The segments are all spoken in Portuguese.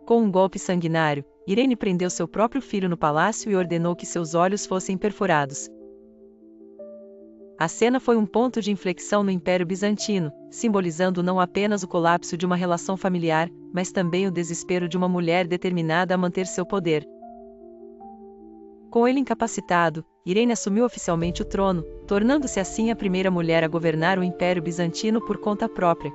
Com um golpe sanguinário, Irene prendeu seu próprio filho no palácio e ordenou que seus olhos fossem perfurados. A cena foi um ponto de inflexão no Império Bizantino, simbolizando não apenas o colapso de uma relação familiar, mas também o desespero de uma mulher determinada a manter seu poder. Com ele incapacitado, Irene assumiu oficialmente o trono, tornando-se assim a primeira mulher a governar o Império Bizantino por conta própria.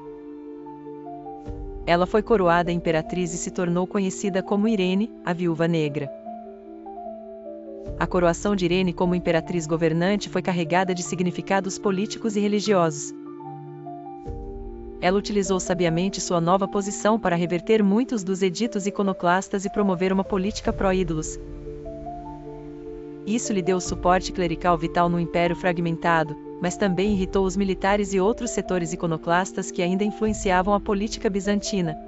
Ela foi coroada imperatriz e se tornou conhecida como Irene, a Viúva Negra. A coroação de Irene como imperatriz governante foi carregada de significados políticos e religiosos. Ela utilizou sabiamente sua nova posição para reverter muitos dos editos iconoclastas e promover uma política pró-ídolos. Isso lhe deu suporte clerical vital no império fragmentado, mas também irritou os militares e outros setores iconoclastas que ainda influenciavam a política bizantina.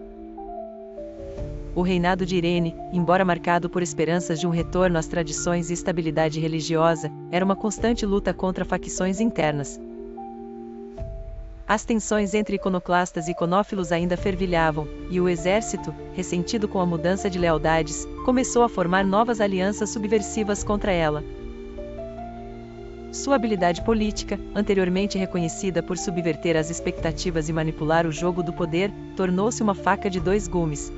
O reinado de Irene, embora marcado por esperanças de um retorno às tradições e estabilidade religiosa, era uma constante luta contra facções internas. As tensões entre iconoclastas e iconófilos ainda fervilhavam, e o exército, ressentido com a mudança de lealdades, começou a formar novas alianças subversivas contra ela. Sua habilidade política, anteriormente reconhecida por subverter as expectativas e manipular o jogo do poder, tornou-se uma faca de dois gumes.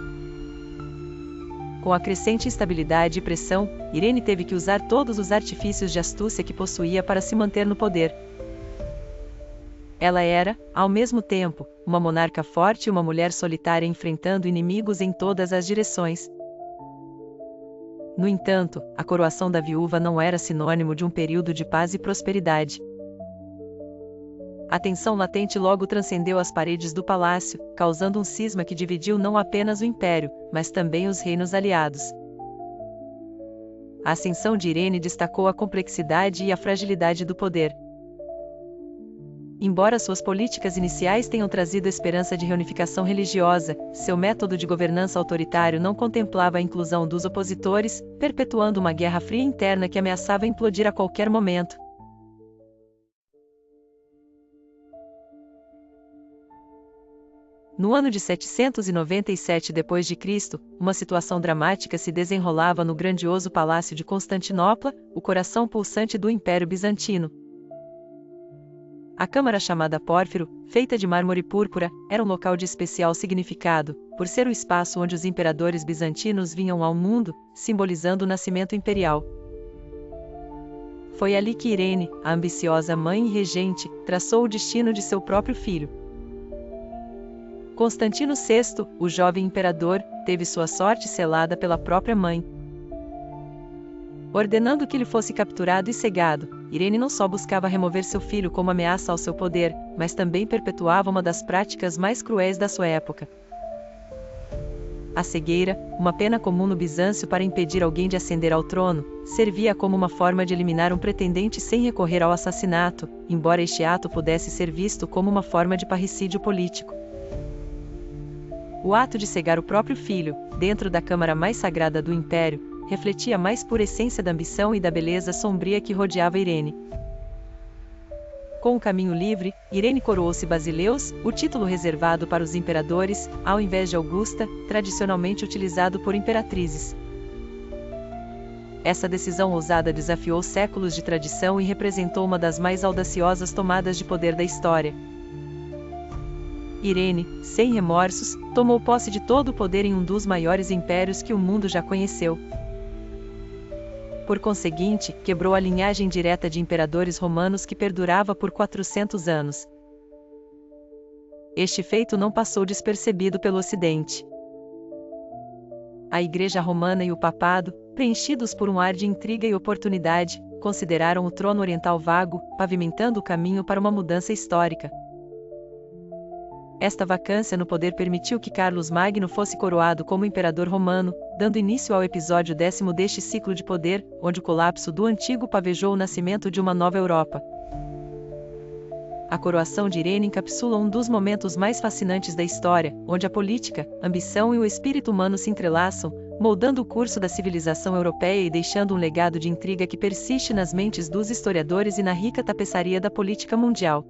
Com a crescente instabilidade e pressão, Irene teve que usar todos os artifícios de astúcia que possuía para se manter no poder. Ela era, ao mesmo tempo, uma monarca forte e uma mulher solitária enfrentando inimigos em todas as direções. No entanto, a coroação da viúva não era sinônimo de um período de paz e prosperidade. A tensão latente logo transcendeu as paredes do palácio, causando um cisma que dividiu não apenas o império, mas também os reinos aliados. A ascensão de Irene destacou a complexidade e a fragilidade do poder. Embora suas políticas iniciais tenham trazido esperança de reunificação religiosa, seu método de governança autoritário não contemplava a inclusão dos opositores, perpetuando uma guerra fria interna que ameaçava implodir a qualquer momento. No ano de 797 d.C., uma situação dramática se desenrolava no grandioso palácio de Constantinopla, o coração pulsante do Império Bizantino. A câmara chamada Pórfiro, feita de mármore púrpura, era um local de especial significado, por ser o espaço onde os imperadores bizantinos vinham ao mundo, simbolizando o nascimento imperial. Foi ali que Irene, a ambiciosa mãe e regente, traçou o destino de seu próprio filho. Constantino VI, o jovem imperador, teve sua sorte selada pela própria mãe. Ordenando que ele fosse capturado e cegado, Irene não só buscava remover seu filho como ameaça ao seu poder, mas também perpetuava uma das práticas mais cruéis da sua época. A cegueira, uma pena comum no Bizâncio para impedir alguém de ascender ao trono, servia como uma forma de eliminar um pretendente sem recorrer ao assassinato, embora este ato pudesse ser visto como uma forma de parricídio político. O ato de cegar o próprio filho, dentro da câmara mais sagrada do império, refletia a mais pura essência da ambição e da beleza sombria que rodeava Irene. Com o caminho livre, Irene coroou-se Basileus, o título reservado para os imperadores, ao invés de Augusta, tradicionalmente utilizado por imperatrizes. Essa decisão ousada desafiou séculos de tradição e representou uma das mais audaciosas tomadas de poder da história. Irene, sem remorsos, tomou posse de todo o poder em um dos maiores impérios que o mundo já conheceu. Por conseguinte, quebrou a linhagem direta de imperadores romanos que perdurava por 400 anos. Este feito não passou despercebido pelo Ocidente. A Igreja Romana e o Papado, preenchidos por um ar de intriga e oportunidade, consideraram o trono oriental vago, pavimentando o caminho para uma mudança histórica. Esta vacância no poder permitiu que Carlos Magno fosse coroado como imperador romano, dando início ao episódio 10º deste ciclo de poder, onde o colapso do antigo pavejou o nascimento de uma nova Europa. A coroação de Irene encapsula um dos momentos mais fascinantes da história, onde a política, ambição e o espírito humano se entrelaçam, moldando o curso da civilização europeia e deixando um legado de intriga que persiste nas mentes dos historiadores e na rica tapeçaria da política mundial.